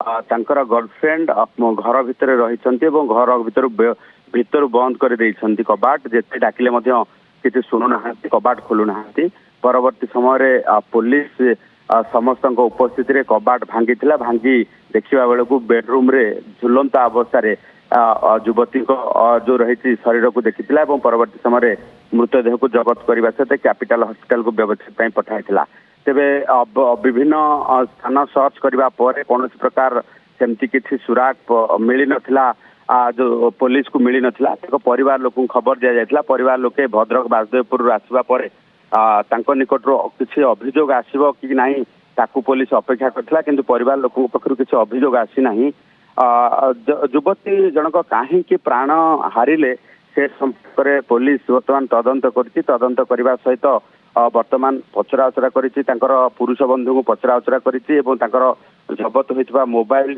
ତାଙ୍କର गर्लफ्रेंड घर भितर रही घर भितर बंद कर कबाट जिते डाकिले किसी शुणुना कबाट खोलुना परवर्ती समय पुलिस समस्त उपस्थित कबाट भांगी भांगी देखा बेलू बेडरूम रे झुलंता अवस्था युवती जो रही शरीर को देखी परवर्ती समय मृतदेह को जबत करने सहित कैपिटल हॉस्पिटल को व्यवस्थित पठाई तेबे विभिन्न स्थान सर्च करने पर कौन प्रकार सेमती किसी सुराग मिल नथिला जो पुलिस को मिल नथिला परिवार लोक खबर दि जाता परिवार लोके भद्रक बासुदेवपुर आसवा पर निकट किसी अभियोग आसब कि नहीं ताकू पुलिस अपेक्षा करथिला किंतु परिवार लोक पक्षर किसी अभियोग आसी नहीं युवती जनक कहीं प्राण हारिले से संपर्क पुलिस बर्तमान तदंत करछि तदंत करने सहित वर्तमान पचराउचरा करिछि तांकर पुरुष बंधु को पचराउचरा करिछि एवं तांकर जबत होइतबा मोबाइल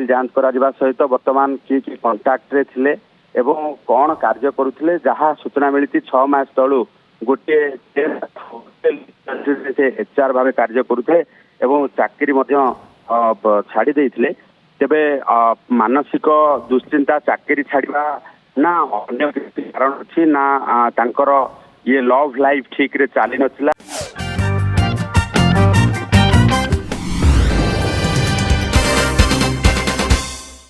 जांच करा सहित वर्तमान कि कंटाक्ट रे थिले एवं कौन कार्य करुथिले जहाँ सूचना मिली 6 मास तलू गोटे एचआर भाव कार्य करुथे एवं चाकरी छाड़ी देइथिले तेबे मानसिक दुश्चिंता चाकरी छाड़वा ना अन्य कारण अच्छी ना तांकर ये लव लाइफ ठीक रे चली नथिला